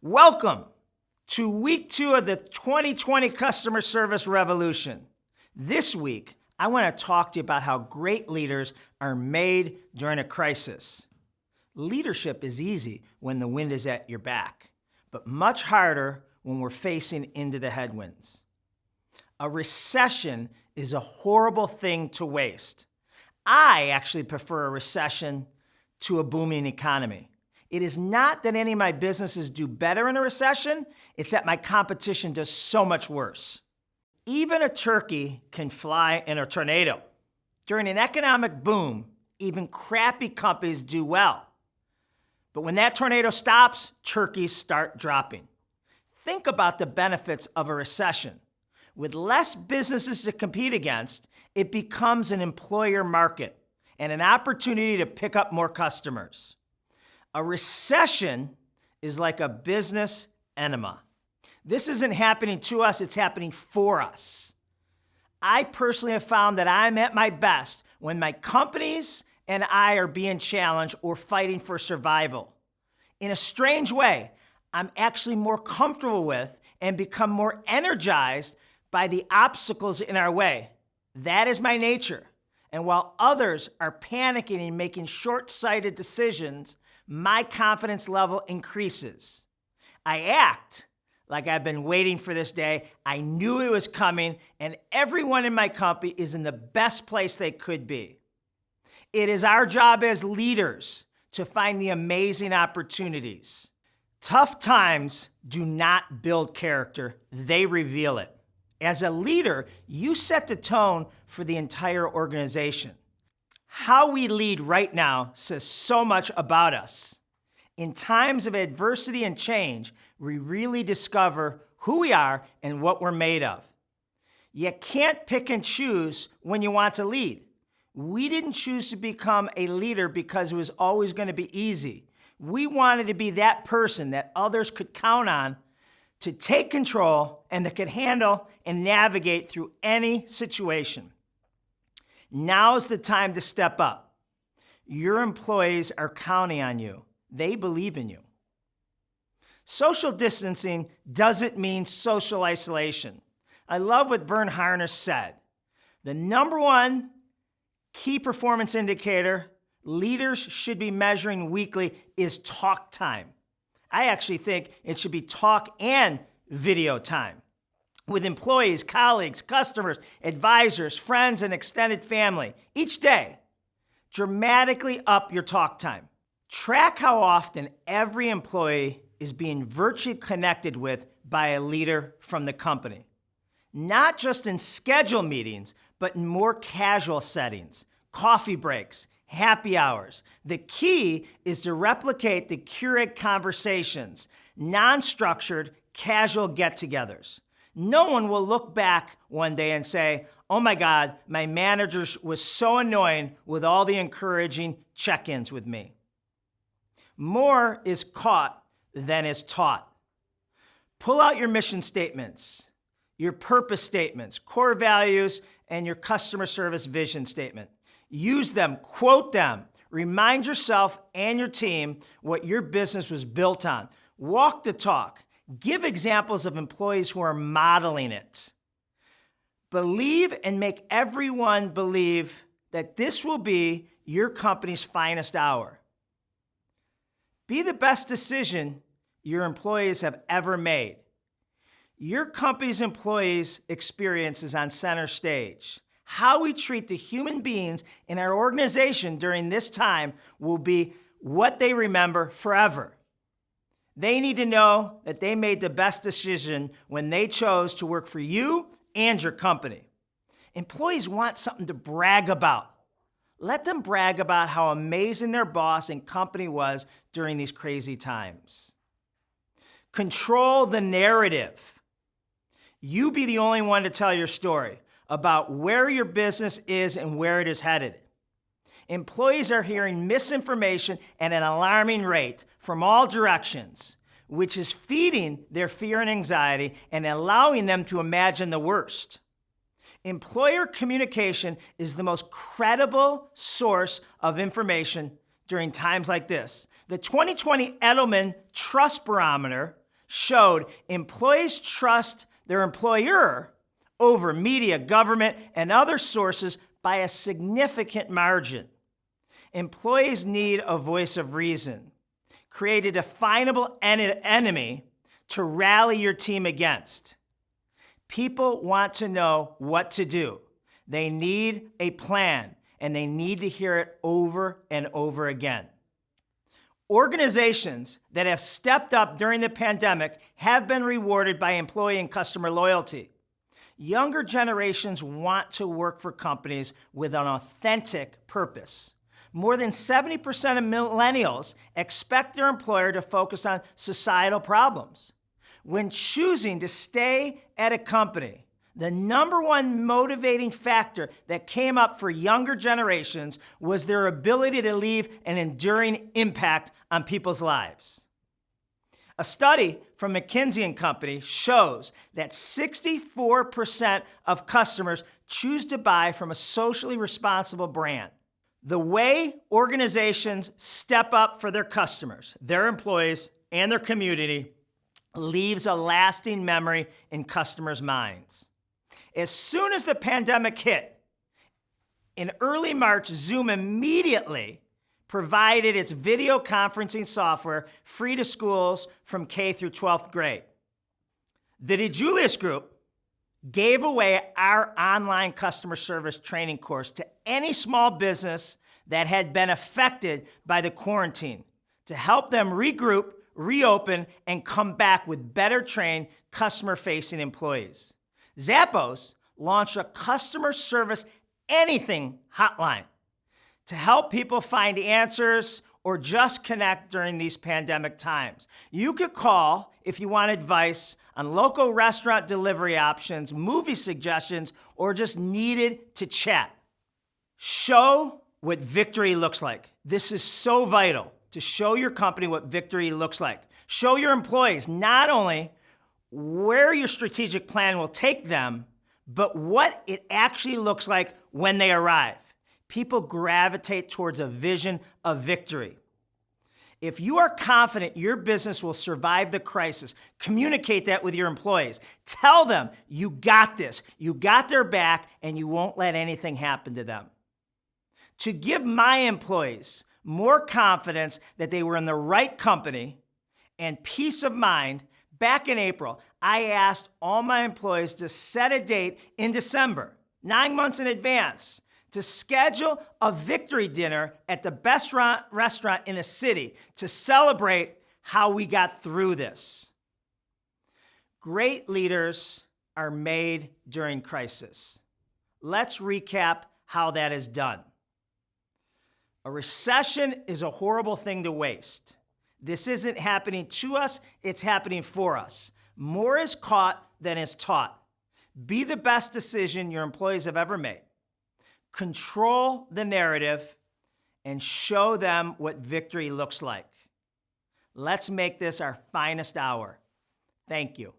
Welcome to week 2 of the 2020 Customer Service Revolution. This week, I want to talk to you about how great leaders are made during a crisis. Leadership is easy when the wind is at your back, but much harder when we're facing into the headwinds. A recession is a horrible thing to waste. I actually prefer a recession to a booming economy. It is not that any of my businesses do better in a recession, it's that my competition does so much worse. Even a turkey can fly in a tornado. During an economic boom, even crappy companies do well. But when that tornado stops, turkeys start dropping. Think about the benefits of a recession. With less businesses to compete against, it becomes an employer market and an opportunity to pick up more customers. A recession is like a business enema. This isn't happening to us, it's happening for us. I personally have found that I'm at my best when my companies and I are being challenged or fighting for survival. In a strange way, I'm actually more comfortable with and become more energized by the obstacles in our way. That is my nature. And while others are panicking and making short-sighted decisions, my confidence level increases. I act like I've been waiting for this day. I knew it was coming, and everyone in my company is in the best place they could be. It is our job as leaders to find the amazing opportunities. Tough times do not build character, they reveal it. As a leader, you set the tone for the entire organization. How we lead right now says so much about us. In times of adversity and change, we really discover who we are and what we're made of. You can't pick and choose when you want to lead. We didn't choose to become a leader because it was always going to be easy. We wanted to be that person that others could count on to take control and that could handle and navigate through any situation. Now's the time to step up. Your employees are counting on you. They believe in you. Social distancing doesn't mean social isolation. I love what Vern Harnish said. The number one key performance indicator leaders should be measuring weekly is talk time. I actually think it should be talk and video time with employees, colleagues, customers, advisors, friends, and extended family. Each day, dramatically up your talk time. Track how often every employee is being virtually connected with by a leader from the company. Not just in scheduled meetings, but in more casual settings, coffee breaks, happy hours. The key is to replicate the curated conversations, non-structured, casual get-togethers. No one will look back one day and say, oh my God, my manager was so annoying with all the encouraging check-ins with me. More is caught than is taught. Pull out your mission statements, your purpose statements, core values, and your customer service vision statement. Use them, quote them. Remind yourself and your team what your business was built on. Walk the talk. Give examples of employees who are modeling it. Believe and make everyone believe that this will be your company's finest hour. Be the best decision your employees have ever made. Your company's employees' experience is on center stage. How we treat the human beings in our organization during this time will be what they remember forever. They need to know that they made the best decision when they chose to work for you and your company. Employees want something to brag about. Let them brag about how amazing their boss and company was during these crazy times. Control the narrative. You be the only one to tell your story about where your business is and where it is headed. Employees are hearing misinformation at an alarming rate from all directions, which is feeding their fear and anxiety and allowing them to imagine the worst. Employer communication is the most credible source of information during times like this. The 2020 Edelman Trust Barometer showed employees trust their employer over media, government, and other sources by a significant margin. Employees need a voice of reason. Create a definable enemy to rally your team against. People want to know what to do. They need a plan, and they need to hear it over and over again. Organizations that have stepped up during the pandemic have been rewarded by employee and customer loyalty. Younger generations want to work for companies with an authentic purpose. More than 70% of millennials expect their employer to focus on societal problems. When choosing to stay at a company, the number one motivating factor that came up for younger generations was their ability to leave an enduring impact on people's lives. A study from McKinsey & Company shows that 64% of customers choose to buy from a socially responsible brand. The way organizations step up for their customers, their employees, and their community leaves a lasting memory in customers' minds. As soon as the pandemic hit, in early March, Zoom immediately provided its video conferencing software free to schools from K through 12th grade. The DiJulius Group gave away our online customer service training course to any small business that had been affected by the quarantine to help them regroup, reopen, and come back with better trained customer-facing employees. Zappos launched a customer service anything hotline to help people find answers or just connect during these pandemic times. You could call if you want advice on local restaurant delivery options, movie suggestions, or just needed to chat. Show what victory looks like. This is so vital to show your company what victory looks like. Show your employees not only where your strategic plan will take them, but what it actually looks like when they arrive. People gravitate towards a vision of victory. If you are confident your business will survive the crisis, communicate that with your employees. Tell them you got this, you got their back, and you won't let anything happen to them. To give my employees more confidence that they were in the right company and peace of mind, back in April, I asked all my employees to set a date in December, 9 months in advance, to schedule a victory dinner at the best restaurant in the city to celebrate how we got through this. Great leaders are made during crisis. Let's recap how that is done. A recession is a horrible thing to waste. This isn't happening to us, it's happening for us. More is caught than is taught. Be the best decision your employees have ever made. Control the narrative and show them what victory looks like. Let's make this our finest hour. Thank you.